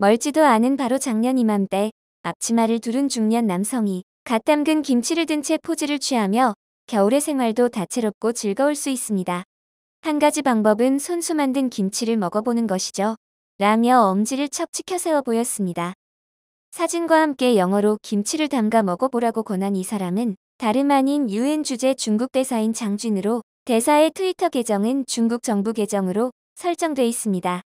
멀지도 않은 바로 작년 이맘때 앞치마를 두른 중년 남성이 갓 담근 김치를 든 채 포즈를 취하며 겨울의 생활도 다채롭고 즐거울 수 있습니다. 한 가지 방법은 손수 만든 김치를 먹어보는 것이죠. 라며 엄지를 척 치켜 세워 보였습니다. 사진과 함께 영어로 김치를 담가 먹어보라고 권한 이 사람은 다름 아닌 UN 주재 중국 대사인 장준으로 대사의 트위터 계정은 중국 정부 계정으로 설정돼 있습니다.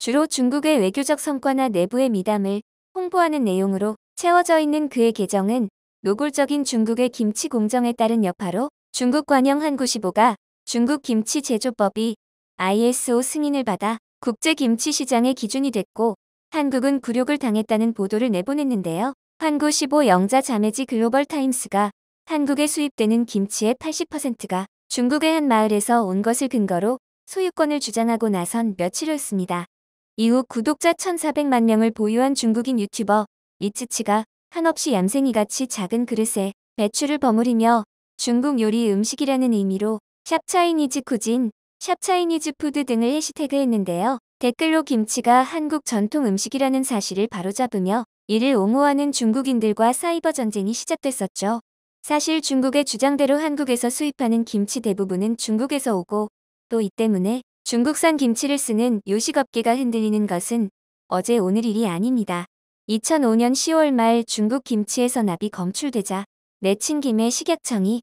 주로 중국의 외교적 성과나 내부의 미담을 홍보하는 내용으로 채워져 있는 그의 계정은 노골적인 중국의 김치 공정에 따른 여파로 중국 관영 한 95가 중국 김치 제조법이 ISO 승인을 받아 국제 김치 시장의 기준이 됐고 한국은 굴욕을 당했다는 보도를 내보냈는데요. 한95 영자 자매지 글로벌 타임스가 한국에 수입되는 김치의 80%가 중국의 한 마을에서 온 것을 근거로 소유권을 주장하고 나선 며칠 후였습니다. 이후 구독자 1,400만 명을 보유한 중국인 유튜버 리츠치가 한없이 얌생이같이 작은 그릇에 배추를 버무리며 중국 요리 음식이라는 의미로 샵차이니즈 쿠진, 샵차이니즈 푸드 등을 해시태그했는데요. 댓글로 김치가 한국 전통 음식이라는 사실을 바로잡으며 이를 옹호하는 중국인들과 사이버 전쟁이 시작됐었죠. 사실 중국의 주장대로 한국에서 수입하는 김치 대부분은 중국에서 오고 또 이 때문에 중국산 김치를 쓰는 요식업계가 흔들리는 것은 어제 오늘 일이 아닙니다. 2005년 10월 말 중국 김치에서 납이 검출되자 내친 김에 식약청이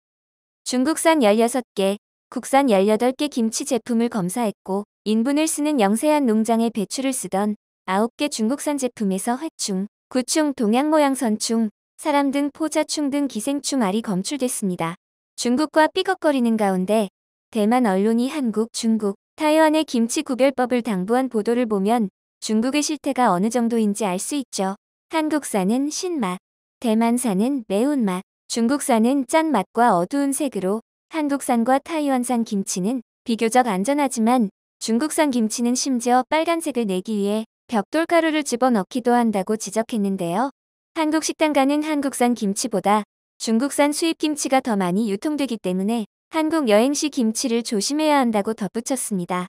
중국산 16개, 국산 18개 김치 제품을 검사했고 인분을 쓰는 영세한 농장의 배추를 쓰던 9개 중국산 제품에서 회충, 구충, 동양 모양 선충, 사람 등 포자충 등 기생충 알이 검출됐습니다. 중국과 삐걱거리는 가운데 대만 언론이 한국, 중국, 타이완의 김치 구별법을 당부한 보도를 보면 중국의 실태가 어느 정도인지 알 수 있죠. 한국산은 신맛, 대만산은 매운맛, 중국산은 짠맛과 어두운 색으로 한국산과 타이완산 김치는 비교적 안전하지만 중국산 김치는 심지어 빨간색을 내기 위해 벽돌가루를 집어넣기도 한다고 지적했는데요. 한국 식당가는 한국산 김치보다 중국산 수입 김치가 더 많이 유통되기 때문에 한국 여행 시 김치를 조심해야 한다고 덧붙였습니다.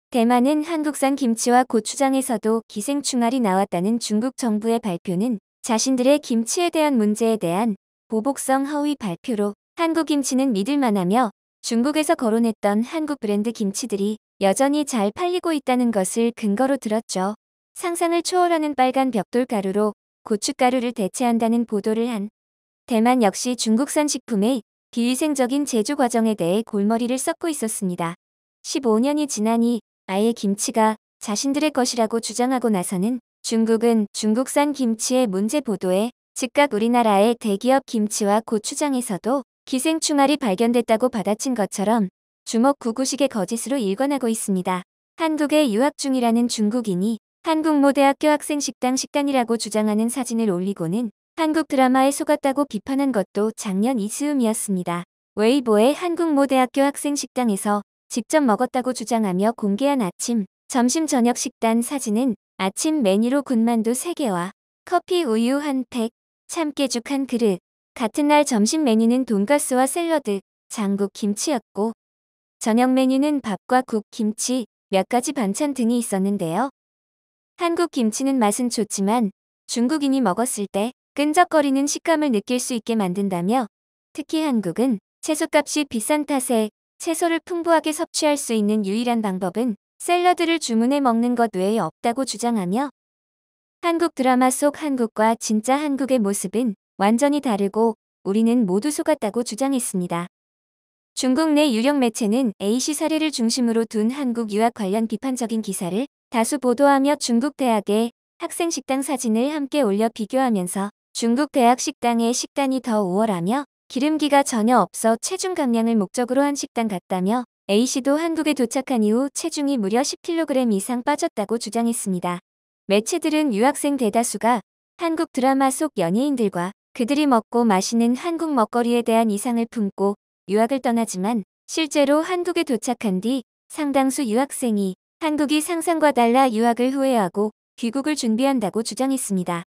대만은 한국산 김치와 고추장에서도 기생충알이 나왔다는 중국 정부의 발표는 자신들의 김치에 대한 문제에 대한 보복성 허위 발표로 한국 김치는 믿을만하며 중국에서 거론했던 한국 브랜드 김치들이 여전히 잘 팔리고 있다는 것을 근거로 들었죠. 상상을 초월하는 빨간 벽돌가루로 고춧가루를 대체한다는 보도를 한 대만 역시 중국산 식품의 비위생적인 제조 과정에 대해 골머리를 썩고 있었습니다. 15년이 지나니 아예 김치가 자신들의 것이라고 주장하고 나서는 중국은 중국산 김치의 문제 보도에 즉각 우리나라의 대기업 김치와 고추장에서도 기생충알이 발견됐다고 받아친 것처럼 주먹구구식의 거짓으로 일관하고 있습니다. 한국에 유학 중이라는 중국인이 한국모대학교 학생 식당 식단이라고 주장하는 사진을 올리고는 한국 드라마에 속았다고 비판한 것도 작년 이즈음이었습니다. 웨이보에 한국모대학교 학생 식당에서 직접 먹었다고 주장하며 공개한 아침, 점심, 저녁 식단 사진은 아침 메뉴로 군만두 3개와 커피 우유 1팩, 참깨죽 1그릇, 같은 날 점심 메뉴는 돈가스와 샐러드, 장국 김치였고 저녁 메뉴는 밥과 국, 김치, 몇 가지 반찬 등이 있었는데요. 한국 김치는 맛은 좋지만 중국인이 먹었을 때 끈적거리는 식감을 느낄 수 있게 만든다며 특히 한국은 채소값이 비싼 탓에 채소를 풍부하게 섭취할 수 있는 유일한 방법은 샐러드를 주문해 먹는 것 외에 없다고 주장하며 한국 드라마 속 한국과 진짜 한국의 모습은 완전히 다르고 우리는 모두 속았다고 주장했습니다. 중국 내 유력 매체는 A씨 사례를 중심으로 둔 한국 유학 관련 비판적인 기사를 다수 보도하며 중국 대학의 학생 식당 사진을 함께 올려 비교하면서 중국 대학 식당의 식단이 더 우월하며 기름기가 전혀 없어 체중 감량을 목적으로 한 식당 같다며 A씨도 한국에 도착한 이후 체중이 무려 10kg 이상 빠졌다고 주장했습니다. 매체들은 유학생 대다수가 한국 드라마 속 연예인들과 그들이 먹고 마시는 한국 먹거리에 대한 이상을 품고 유학을 떠나지만 실제로 한국에 도착한 뒤 상당수 유학생이 한국이 상상과 달라 유학을 후회하고 귀국을 준비한다고 주장했습니다.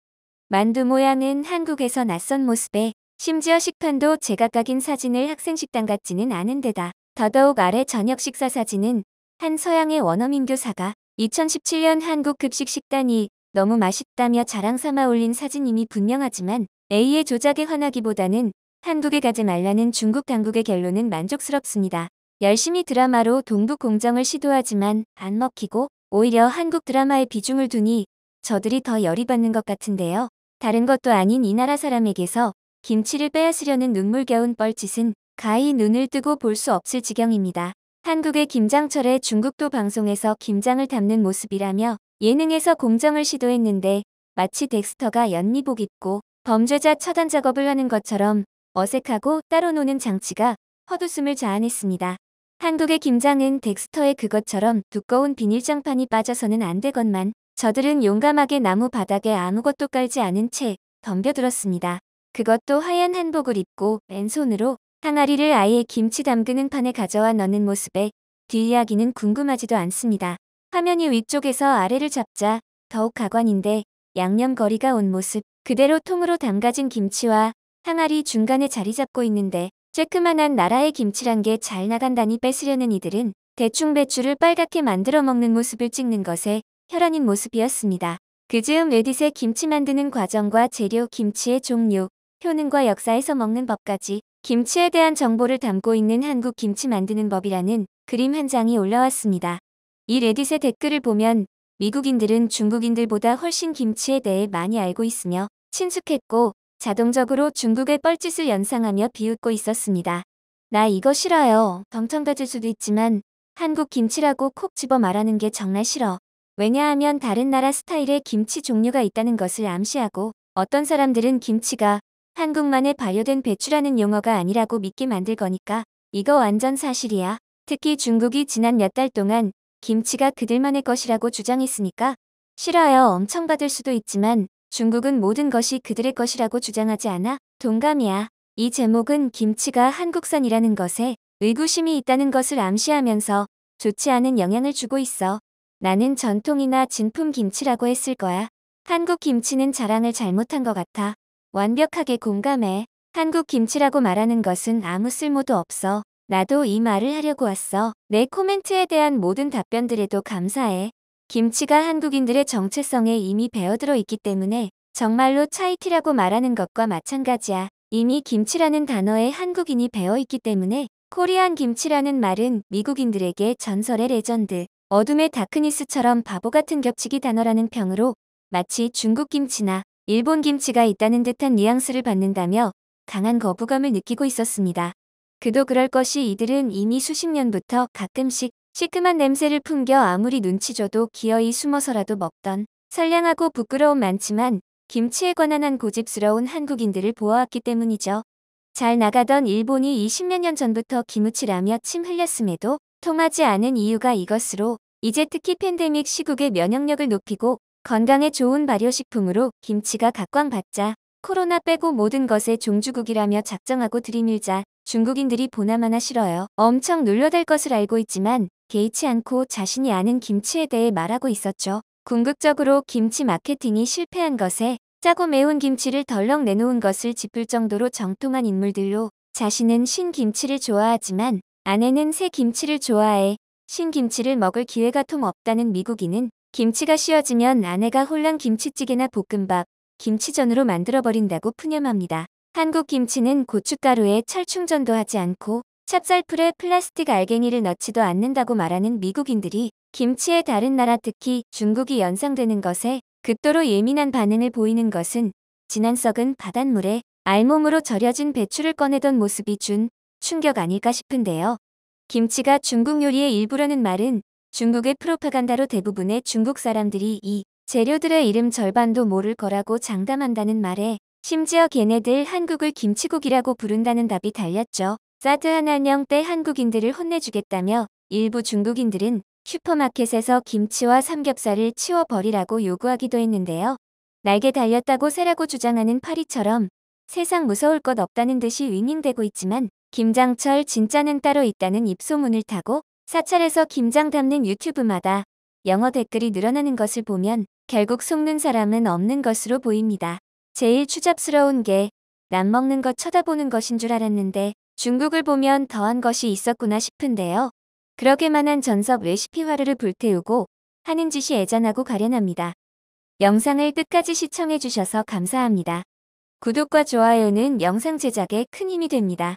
만두 모양은 한국에서 낯선 모습에 심지어 식판도 제각각인 사진을 학생 식당 같지는 않은 데다 더더욱 아래 저녁 식사 사진은 한 서양의 원어민 교사가 2017년 한국 급식 식단이 너무 맛있다며 자랑 삼아 올린 사진임이 분명하지만 A의 조작에 화나기보다는 한국에 가지 말라는 중국 당국의 결론은 만족스럽습니다. 열심히 드라마로 동북 공정을 시도하지만 안 먹히고 오히려 한국 드라마에 비중을 두니 저들이 더 열이 받는 것 같은데요. 다른 것도 아닌 이 나라 사람에게서 김치를 빼앗으려는 눈물겨운 뻘짓은 가히 눈을 뜨고 볼 수 없을 지경입니다. 한국의 김장철에 중국도 방송에서 김장을 담는 모습이라며 예능에서 공정을 시도했는데 마치 덱스터가 연미복 입고 범죄자 처단 작업을 하는 것처럼 어색하고 따로 노는 장치가 헛웃음을 자아냈습니다. 한국의 김장은 덱스터의 그것처럼 두꺼운 비닐장판이 빠져서는 안 되건만 저들은 용감하게 나무 바닥에 아무것도 깔지 않은 채 덤벼들었습니다. 그것도 하얀 한복을 입고 맨손으로 항아리를 아예 김치 담그는 판에 가져와 넣는 모습에 뒷이야기는 궁금하지도 않습니다. 화면이 위쪽에서 아래를 잡자 더욱 가관인데 양념거리가 온 모습 그대로 통으로 담가진 김치와 항아리 중간에 자리 잡고 있는데 쬐끄만한 나라의 김치란 게 잘 나간다니 뺏으려는 이들은 대충 배추를 빨갛게 만들어 먹는 모습을 찍는 것에 혈안인 모습이었습니다. 그 즈음 레딧에 김치 만드는 과정과 재료, 김치의 종류, 효능과 역사에서 먹는 법까지 김치에 대한 정보를 담고 있는 한국 김치 만드는 법이라는 그림 한 장이 올라왔습니다. 이 레딧의 댓글을 보면 미국인들은 중국인들보다 훨씬 김치에 대해 많이 알고 있으며 친숙했고 자동적으로 중국의 뻘짓을 연상하며 비웃고 있었습니다. 나 이거 싫어요. 덩청 가질 수도 있지만 한국 김치라고 콕 집어 말하는 게 정말 싫어. 왜냐하면 다른 나라 스타일의 김치 종류가 있다는 것을 암시하고 어떤 사람들은 김치가 한국만의 발효된 배추라는 용어가 아니라고 믿게 만들 거니까 이거 완전 사실이야. 특히 중국이 지난 몇 달 동안 김치가 그들만의 것이라고 주장했으니까 싫어요. 엄청 받을 수도 있지만 중국은 모든 것이 그들의 것이라고 주장하지 않아? 동감이야. 이 제목은 김치가 한국산이라는 것에 의구심이 있다는 것을 암시하면서 좋지 않은 영향을 주고 있어. 나는 전통이나 진품 김치라고 했을 거야. 한국 김치는 자랑을 잘못한 것 같아. 완벽하게 공감해. 한국 김치라고 말하는 것은 아무 쓸모도 없어. 나도 이 말을 하려고 왔어. 내 코멘트에 대한 모든 답변들에도 감사해. 김치가 한국인들의 정체성에 이미 배어들어 있기 때문에 정말로 차이티라고 말하는 것과 마찬가지야. 이미 김치라는 단어에 한국인이 배어있기 때문에 코리안 김치라는 말은 미국인들에게 전설의 레전드, 어둠의 다크니스처럼 바보 같은 겹치기 단어라는 평으로 마치 중국 김치나 일본 김치가 있다는 듯한 뉘앙스를 받는다며 강한 거부감을 느끼고 있었습니다. 그도 그럴 것이 이들은 이미 수십 년부터 가끔씩 시큼한 냄새를 풍겨 아무리 눈치 줘도 기어이 숨어서라도 먹던 선량하고 부끄러움 많지만 김치에 관한 한 고집스러운 한국인들을 보아왔기 때문이죠. 잘 나가던 일본이 20몇 년 전부터 기무치라며 침 흘렸음에도 통하지 않은 이유가 이것으로 이제 특히 팬데믹 시국에 면역력을 높이고 건강에 좋은 발효식품으로 김치가 각광받자 코로나 빼고 모든 것에 종주국이라며 작정하고 들이밀자 중국인들이 보나마나 싫어요. 엄청 눌려댈 것을 알고 있지만 개의치 않고 자신이 아는 김치에 대해 말하고 있었죠. 궁극적으로 김치 마케팅이 실패한 것에 짜고 매운 김치를 덜렁 내놓은 것을 짚을 정도로 정통한 인물들로 자신은 신김치를 좋아하지만 아내는 새 김치를 좋아해 신김치를 먹을 기회가 통 없다는 미국인은 김치가 씌워지면 아내가 홀랑 김치찌개나 볶음밥, 김치전으로 만들어버린다고 푸념합니다. 한국 김치는 고춧가루에 철충전도 하지 않고 찹쌀풀에 플라스틱 알갱이를 넣지도 않는다고 말하는 미국인들이 김치의 다른 나라 특히 중국이 연상되는 것에 극도로 예민한 반응을 보이는 것은 진한 썩은 바닷물에 알몸으로 절여진 배추를 꺼내던 모습이 준 충격 아닐까 싶은데요. 김치가 중국 요리의 일부라는 말은 중국의 프로파간다로 대부분의 중국 사람들이 이 재료들의 이름 절반도 모를 거라고 장담한다는 말에 심지어 걔네들 한국을 김치국이라고 부른다는 답이 달렸죠. 사드 한한령 때 한국인들을 혼내주겠다며 일부 중국인들은 슈퍼마켓에서 김치와 삼겹살을 치워버리라고 요구하기도 했는데요. 날개 달렸다고 새라고 주장하는 파리처럼 세상 무서울 것 없다는 듯이 윙윙대고 있지만 김장철 진짜는 따로 있다는 입소문을 타고 사찰에서 김장 담는 유튜브마다 영어 댓글이 늘어나는 것을 보면 결국 속는 사람은 없는 것으로 보입니다. 제일 추잡스러운 게 남 먹는 것 쳐다보는 것인 줄 알았는데 중국을 보면 더한 것이 있었구나 싶은데요. 그러게만한 전섭 레시피 화르르 불태우고 하는 짓이 애잔하고 가련합니다. 영상을 끝까지 시청해주셔서 감사합니다. 구독과 좋아요는 영상 제작에 큰 힘이 됩니다.